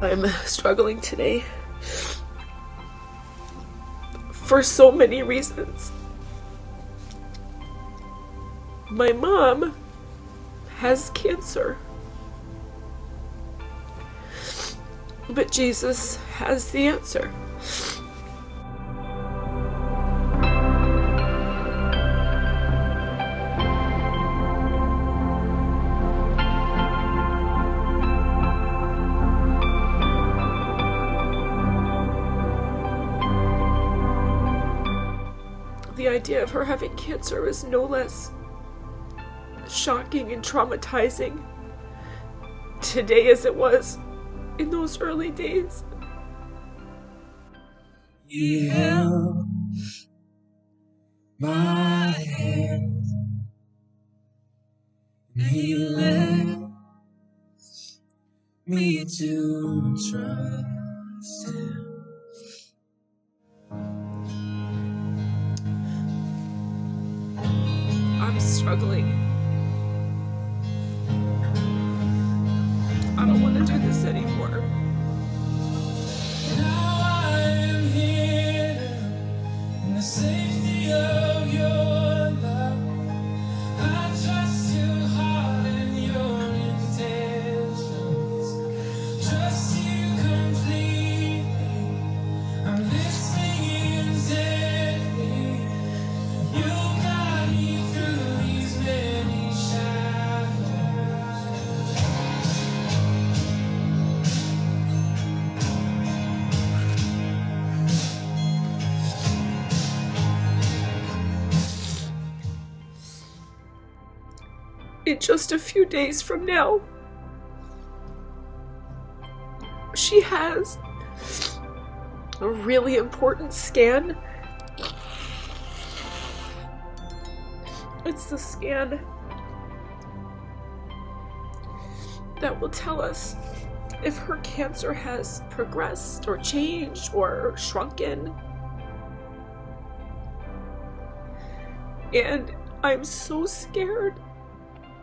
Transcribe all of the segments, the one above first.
I'm struggling today for so many reasons. My mom has cancer, but Jesus has the answer. The idea of her having cancer is no less shocking and traumatizing today as it was in those early days. He held my hand and he led me to trust him. I'm struggling. I don't want to do this anymore. Now I am here in the safety of your love. I trust your heart and your intentions. Trust you completely. I'm listening intently. You got me through these many shadows. In just a few days from now, she has a really important scan. It's the scan that will tell us if her cancer has progressed or changed or shrunken. And I'm so scared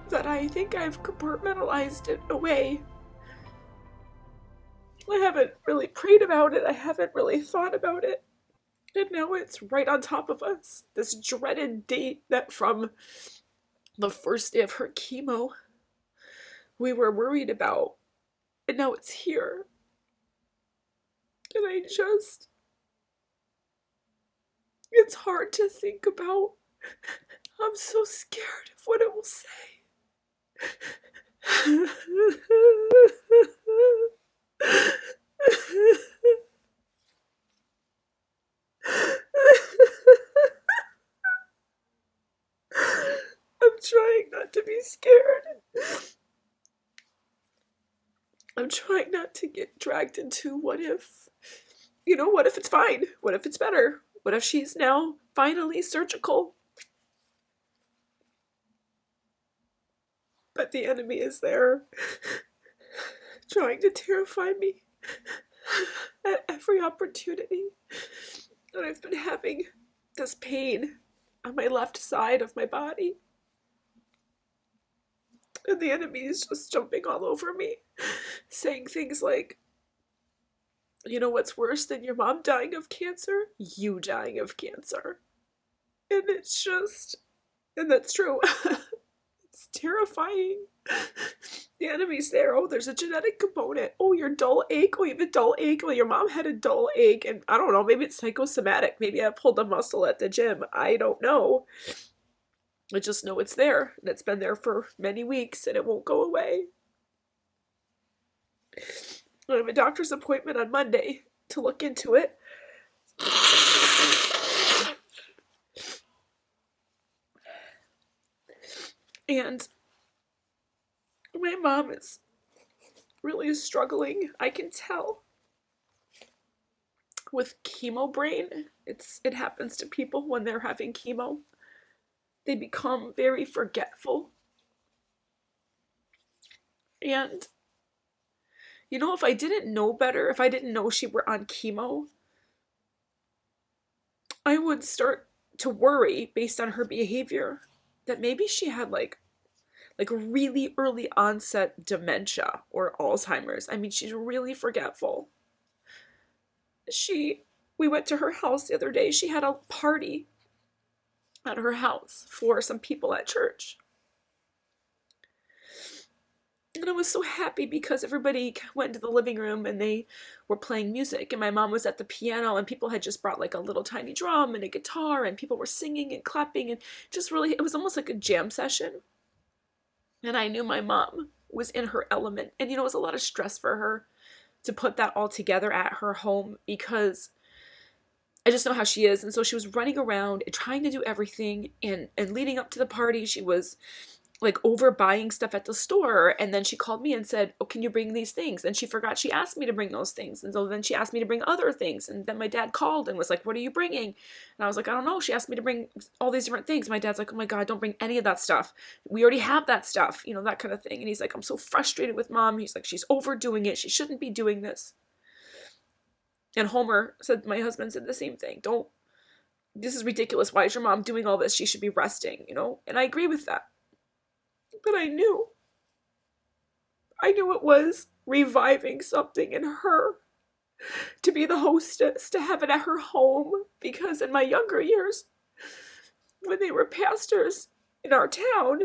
that I think I've compartmentalized it away. I haven't really prayed about it. I haven't really thought about it. And now it's right on top of us. This dreaded date that from the first day of her chemo we were worried about. And now it's here. And it's hard to think about. I'm so scared of what it will say. I'm trying not to be scared. I'm trying not to get dragged into what if it's fine? What if it's better? What if she's now finally surgical? But the enemy is there, trying to terrify me at every opportunity. And I've been having this pain on my left side of my body. And the enemy is just jumping all over me, saying things like, you know what's worse than your mom dying of cancer? You dying of cancer. And and that's true. It's terrifying. The enemy's there. Oh, there's a genetic component. Oh, your dull ache. Oh, you have a dull ache. Well, your mom had a dull ache. And I don't know, maybe it's psychosomatic. Maybe I pulled a muscle at the gym. I don't know. I just know it's there. And it's been there for many weeks and it won't go away. I have a doctor's appointment on Monday to look into it. And my mom is really struggling. I can tell. With chemo brain, it happens to people when they're having chemo. They become very forgetful. And if I didn't know better, if I didn't know she were on chemo, I would start to worry based on her behavior that maybe she had like like really early onset dementia or Alzheimer's. I mean, she's really forgetful. She, we went to her house the other day. She had a party at her house for some people at church. And I was so happy because everybody went into the living room and they were playing music. And my mom was at the piano and people had just brought like a little tiny drum and a guitar and people were singing and clapping and just really, it was almost like a jam session. And I knew my mom was in her element. And you know, it was a lot of stress for her to put that all together at her home because I just know how she is. And so she was running around and trying to do everything. And leading up to the party, she was like over buying stuff at the store, and then she called me and said, oh, can you bring these things? And she forgot she asked me to bring those things, and so then she asked me to bring other things, and then my dad called and was like, what are you bringing? And I was like, I don't know, she asked me to bring all these different things. My dad's like, oh my god, don't bring any of that stuff, we already have that stuff, you know, that kind of thing. And he's like, I'm so frustrated with mom. He's like, she's overdoing it, she shouldn't be doing this. And Homer said, my husband said the same thing, don't, this is ridiculous, why is your mom doing all this, she should be resting, you know. And I agree with that. But I knew it was reviving something in her to be the hostess, to have it at her home, because in my younger years, when they were pastors in our town,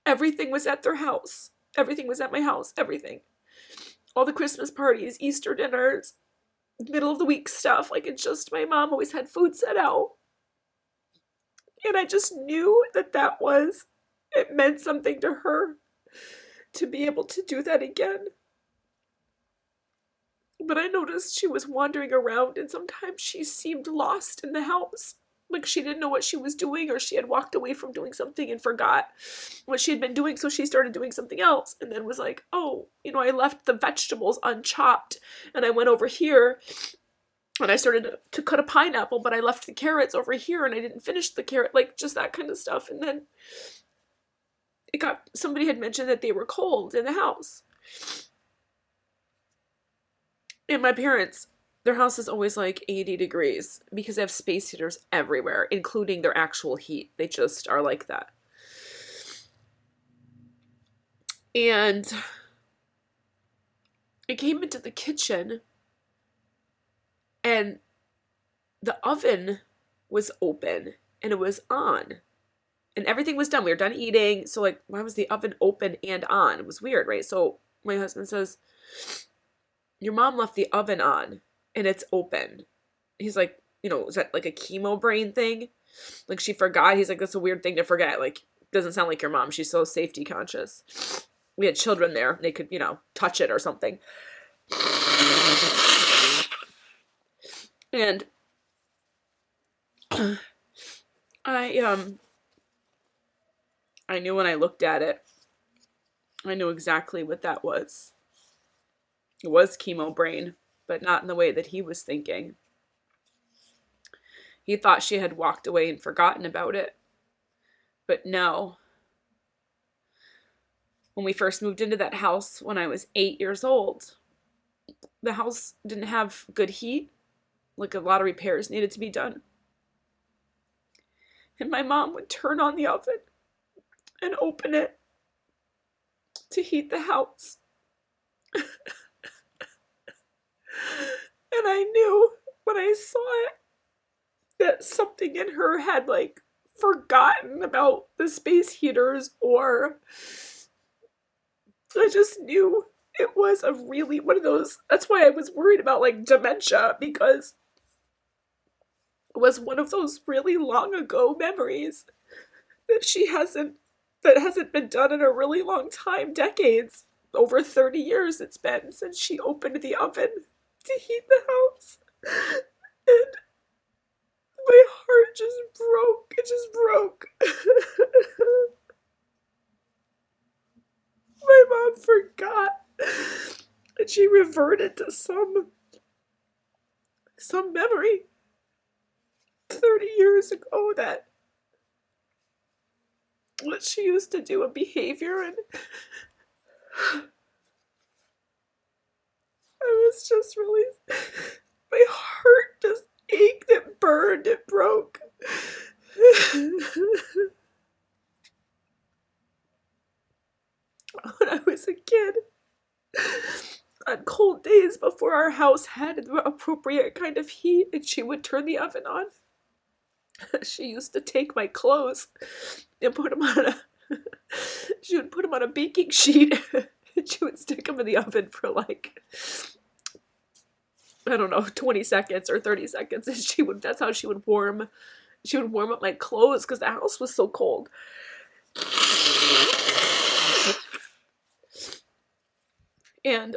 everything was at their house. Everything was at my house, everything. All the Christmas parties, Easter dinners, middle of the week stuff, like it's just, my mom always had food set out. And I just knew that it meant something to her to be able to do that again. But I noticed she was wandering around and sometimes she seemed lost in the house. Like she didn't know what she was doing, or she had walked away from doing something and forgot what she had been doing, so she started doing something else and then was like, oh, you know, I left the vegetables unchopped and I went over here and I started to cut a pineapple, but I left the carrots over here and I didn't finish the carrot, like just that kind of stuff. And then somebody had mentioned that they were cold in the house. And my parents, their house is always like 80 degrees because they have space heaters everywhere, including their actual heat. They just are like that. And I came into the kitchen and the oven was open and it was on. And everything was done. We were done eating. So like, why was the oven open and on? It was weird, right? So my husband says, your mom left the oven on and it's open. He's like, you know, is that like a chemo brain thing? Like she forgot. He's like, that's a weird thing to forget. Like, doesn't sound like your mom. She's so safety conscious. We had children there. They could, you know, touch it or something. And I knew when I looked at it, I knew exactly what that was. It was chemo brain, but not in the way that he was thinking. He thought she had walked away and forgotten about it. But no. When we first moved into that house when I was 8 years old, the house didn't have good heat. Like a lot of repairs needed to be done. And my mom would turn on the oven and open it to heat the house. And I knew when I saw it that something in her had like forgotten about the space heaters, or I just knew it was a really one of those. That's why I was worried about like dementia, because it was one of those really long ago memories that hasn't been done in a really long time, decades, over 30 years it's been since she opened the oven to heat the house. And my heart just broke. It just broke. My mom forgot. And she reverted to some memory 30 years ago, that what she used to do, a behavior, and I was just really, my heart just ached, it burned, it broke. was a kid. On cold days before our house had the appropriate kind of heat and she would turn the oven on, she used to take my clothes and put them on a she would put them on a baking sheet and she would stick them in the oven for like, I don't know, 20 seconds or 30 seconds. And that's how she would warm up my clothes because the house was so cold. And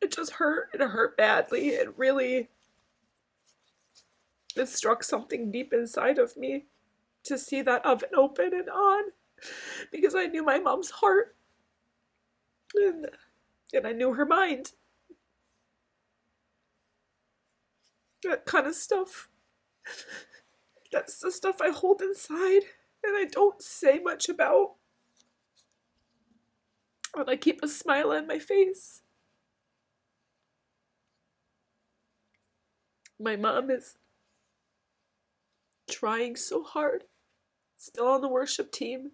it just hurt. It hurt badly. It struck something deep inside of me to see that oven open and on, because I knew my mom's heart, and I knew her mind. That kind of stuff. That's the stuff I hold inside and I don't say much about. But I keep a smile on my face. My mom is trying so hard. Still on the worship team.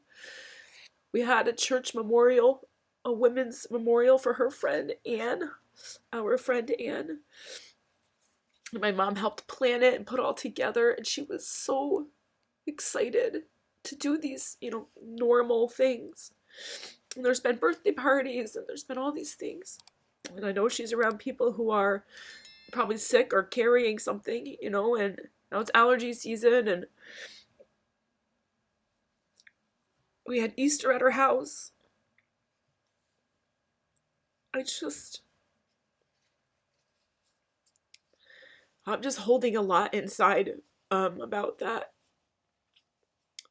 We had a church memorial, a women's memorial for her friend Anne, our friend Anne. My mom helped plan it and put it all together, and she was so excited to do these, normal things. And there's been birthday parties, and there's been all these things. And I know she's around people who are probably sick or carrying something, and now it's allergy season, and we had Easter at her house. I'm just holding a lot inside about that,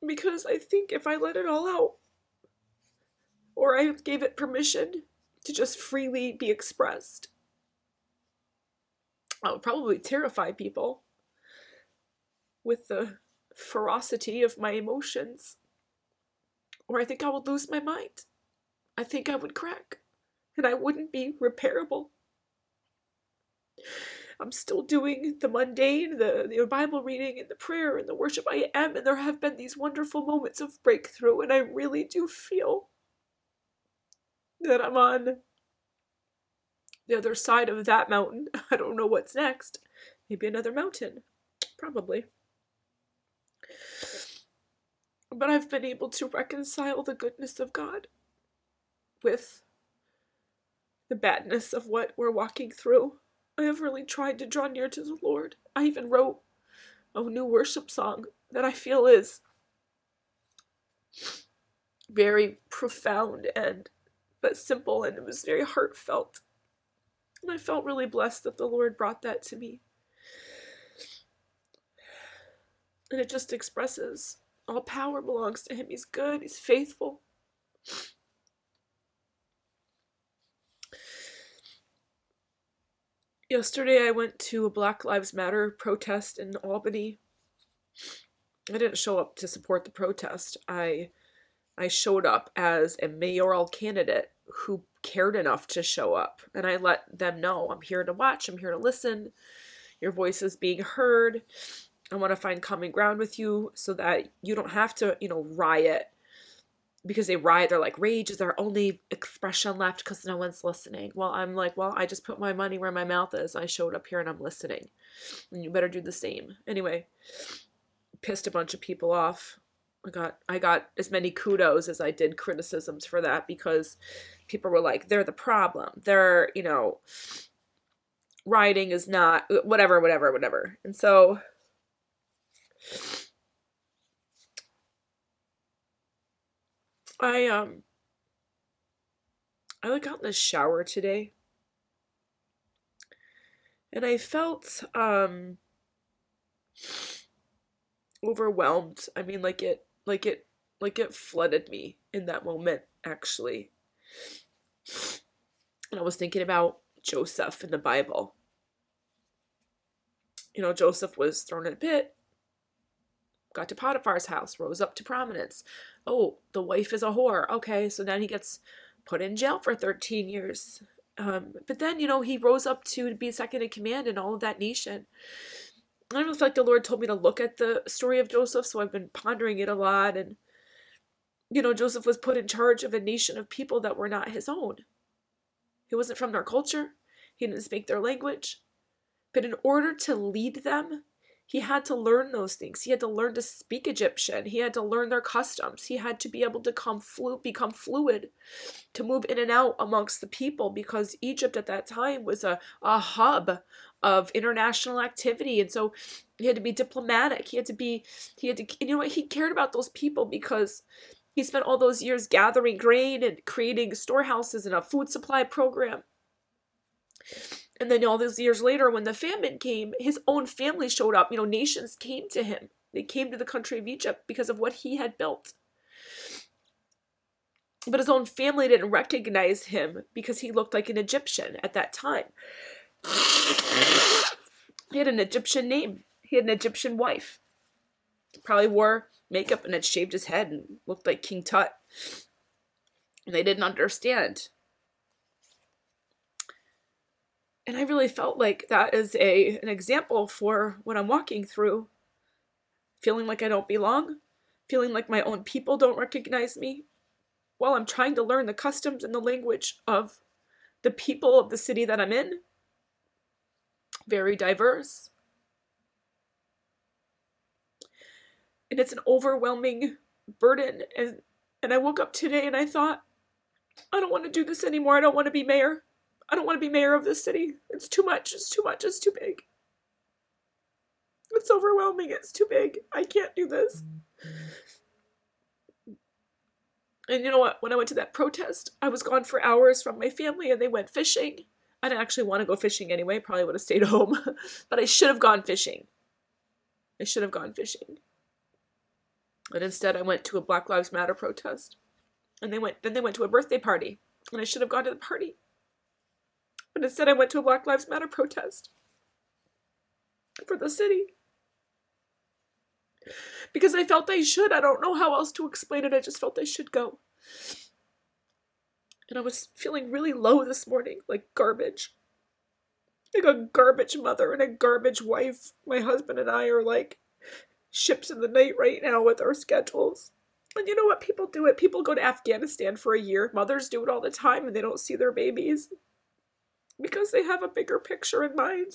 because I think if I let it all out, or I gave it permission to just freely be expressed, I would probably terrify people with the ferocity of my emotions, or I think I would lose my mind. I think I would crack, and I wouldn't be repairable. I'm still doing the mundane, the Bible reading and the prayer and the worship. I am, and there have been these wonderful moments of breakthrough, and I really do feel that I'm on the other side of that mountain. I don't know what's next. Maybe another mountain. Probably. But I've been able to reconcile the goodness of God with the badness of what we're walking through. I have really tried to draw near to the Lord. I even wrote a new worship song that I feel is very profound but simple, and it was very heartfelt. And I felt really blessed that the Lord brought that to me. And it just expresses all power belongs to Him. He's good. He's faithful. Yesterday I went to a Black Lives Matter protest in Albany. I didn't show up to support the protest. I showed up as a mayoral candidate who cared enough to show up. And I let them know, I'm here to watch, I'm here to listen. Your voice is being heard. I want to find common ground with you so that you don't have to, riot. Because they riot, they're like, rage is our only expression left because no one's listening. Well, I'm like, I just put my money where my mouth is. I showed up here and I'm listening. And you better do the same. Anyway, pissed a bunch of people off. I got as many kudos as I did criticisms for that, because people were like, they're the problem. They're, rioting is not, whatever. And so I got in the shower today, and I felt overwhelmed. I mean, like it flooded me in that moment, actually. And I was thinking about Joseph in the Bible. Joseph was thrown in a pit, got to Potiphar's house, rose up to prominence. Oh, the wife is a whore. Okay, so then he gets put in jail for 13 years. But then, he rose up to be second in command in all of that nation. I don't know, it's like the Lord told me to look at the story of Joseph, so I've been pondering it a lot. And Joseph was put in charge of a nation of people that were not his own. He wasn't from their culture. He didn't speak their language. But in order to lead them, he had to learn those things. He had to learn to speak Egyptian. He had to learn their customs. He had to be able to become fluid, to move in and out amongst the people, because Egypt at that time was a hub of international activity. And so he had to be diplomatic. He had to, he cared about those people because he spent all those years gathering grain and creating storehouses and a food supply program. And then all those years later, when the famine came, his own family showed up. Nations came to him. They came to the country of Egypt because of what he had built. But his own family didn't recognize him because he looked like an Egyptian at that time. He had an Egyptian name. He had an Egyptian wife. He probably wore makeup and had shaved his head and looked like King Tut. And they didn't understand. And I really felt like that is an example for what I'm walking through. Feeling like I don't belong. Feeling like my own people don't recognize me. While I'm trying to learn the customs and the language of the people of the city that I'm in. Very diverse. And it's an overwhelming burden. And I woke up today and I thought, I don't want to do this anymore. I don't want to be mayor. I don't want to be mayor of this city. It's too much. It's too much. It's too big. It's overwhelming. It's too big. I can't do this. And you know what? When I went to that protest, I was gone for hours from my family and they went fishing. I didn't actually want to go fishing anyway. Probably would have stayed home. But I should have gone fishing. I should have gone fishing. And instead I went to a Black Lives Matter protest. And then they went to a birthday party. And I should have gone to the party. But instead I went to a Black Lives Matter protest. For the city. Because I felt I should. I don't know how else to explain it. I just felt I should go. And I was feeling really low this morning. Like garbage. Like a garbage mother and a garbage wife. My husband and I are like ships in the night right now with our schedules. And you know what? People do it. People go to Afghanistan for a year. Mothers do it all the time and they don't see their babies. Because they have a bigger picture in mind.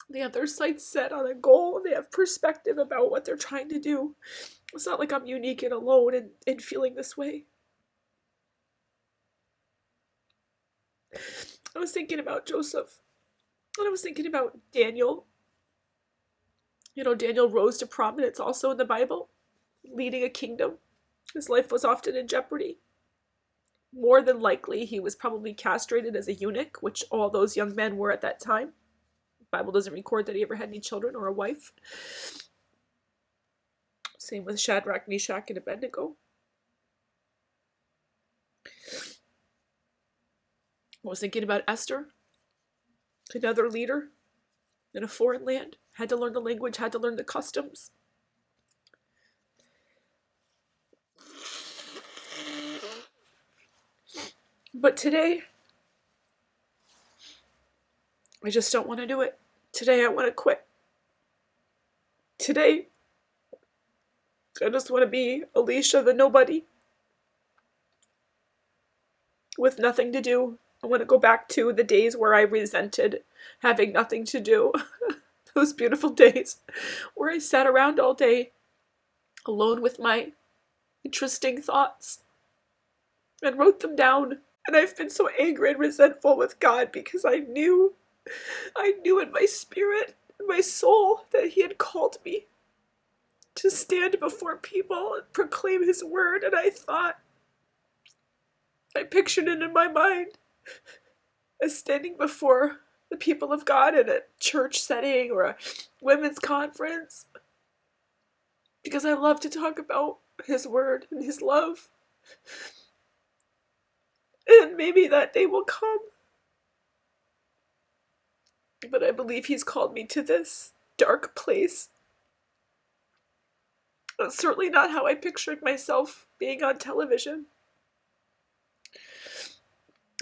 They have their sights set on a goal. They have perspective about what they're trying to do. It's not like I'm unique and alone in feeling this way. I was thinking about Joseph. And I was thinking about Daniel. Daniel rose to prominence also in the Bible, leading a kingdom. His life was often in jeopardy. More than likely, he was probably castrated as a eunuch, which all those young men were at that time. The Bible doesn't record that he ever had any children or a wife. Same with Shadrach, Meshach, and Abednego. I was thinking about Esther, another leader in a foreign land. Had to learn the language, had to learn the customs. But today, I just don't want to do it. Today, I want to quit. Today, I just want to be Alicia, the nobody, with nothing to do. I want to go back to the days where I resented having nothing to do. Those beautiful days where I sat around all day alone with my interesting thoughts and wrote them down. And I've been so angry and resentful with God because I knew in my spirit, in my soul, that He had called me to stand before people and proclaim His word. And I pictured it in my mind as standing before the people of God in a church setting or a women's conference. Because I love to talk about His word and His love. And maybe that day will come. But I believe He's called me to this dark place. That's certainly not how I pictured myself being on television.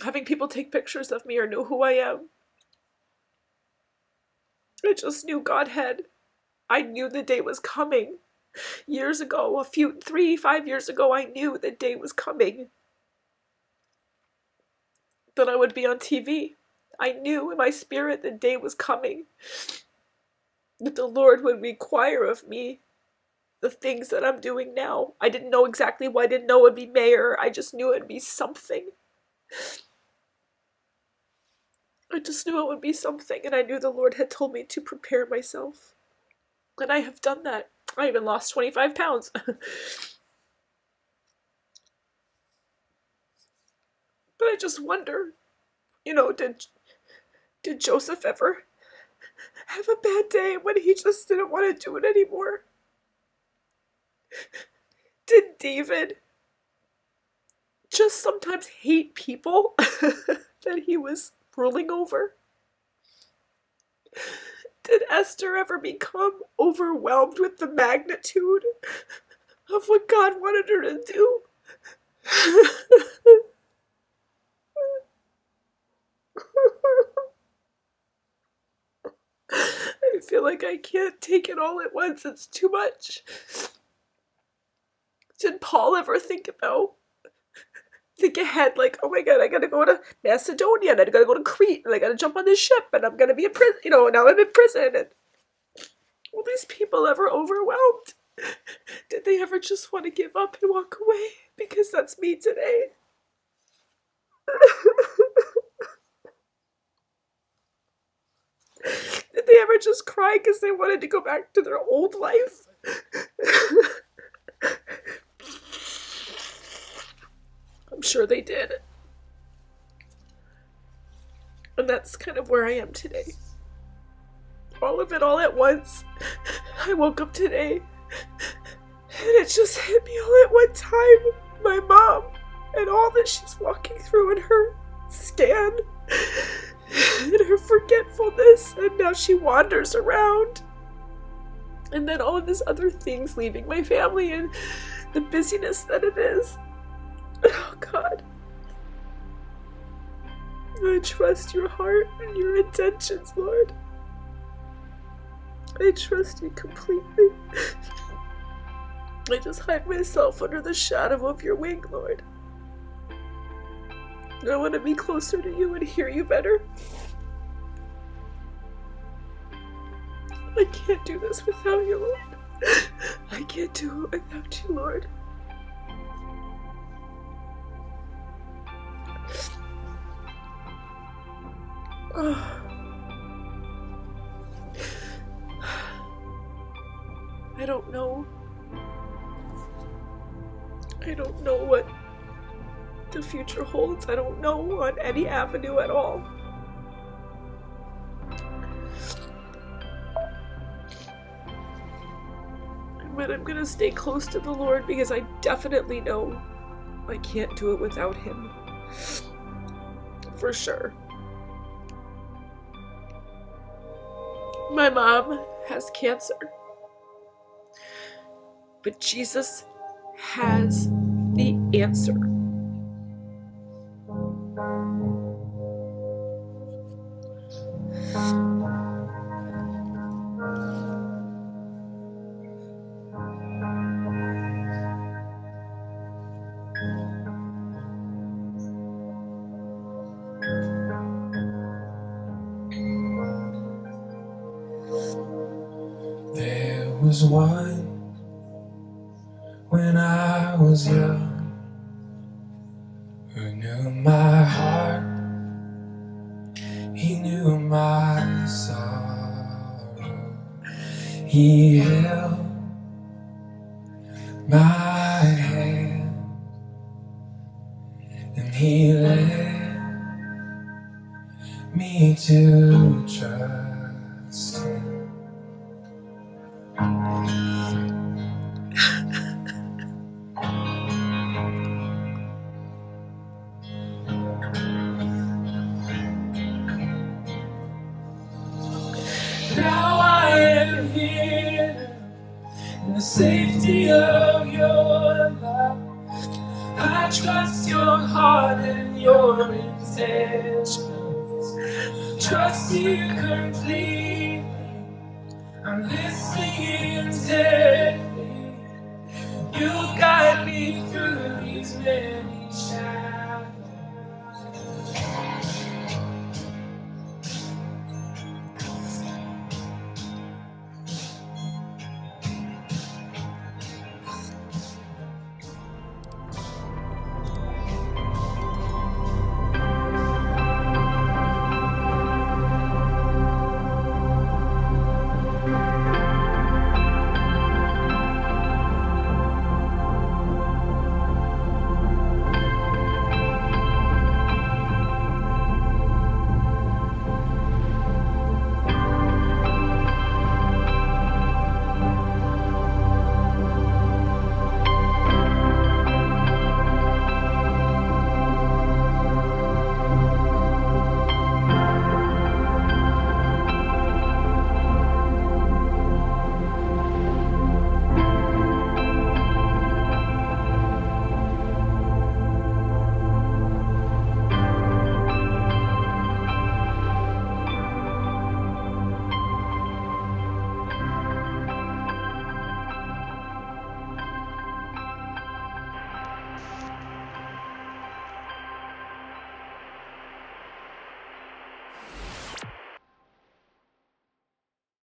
Having people take pictures of me or know who I am. I just knew God had. I knew the day was coming Years ago, 5 years ago, I knew the day was coming that I would be on TV. I knew in my spirit the day was coming that the Lord would require of me the things that I'm doing now. I didn't know exactly what. I didn't know it would be mayor. I just knew it would be something. I just knew it would be something, and I knew the Lord had told me to prepare myself. And I have done that. I even lost 25 pounds. But I just wonder, did Joseph ever have a bad day when he just didn't want to do it anymore? Did David just sometimes hate people that he was ruling over? Did Esther ever become overwhelmed with the magnitude of what God wanted her to do? I feel like I can't take it all at once. It's too much. Did Paul ever think ahead, like, oh my God, I gotta go to Macedonia, and I gotta go to Crete, and I gotta jump on this ship, and I'm gonna be in prison, now I'm in prison, and were these people ever overwhelmed? Did they ever just want to give up and walk away? Because that's me today. Did they ever just cry because they wanted to go back to their old life? I'm sure they did. And that's kind of where I am today. All of it all at once. I woke up today and it just hit me all at one time. My mom and all that she's walking through in her scan and her forgetfulness, and now she wanders around. And then all of these other things, leaving my family and the busyness that it is. Oh God. I trust your heart and your intentions, Lord. I trust you completely. I just hide myself under the shadow of your wing, Lord. I want to be closer to you and hear you better. I can't do this without you, Lord. I can't do it without you, Lord. Oh. I don't know. I don't know what the future holds. I don't know on any avenue at all. But I'm gonna stay close to the Lord because I definitely know I can't do it without Him. For sure. My mom has cancer. But Jesus has the answer. There was one when I was young who knew my heart. He knew my sorrow. He held my hand and He led me to trust Him. Now I am here in the safety of your love. I trust your heart and your intentions. Trust you completely. I'm listening intently. You guide me through these many shadows.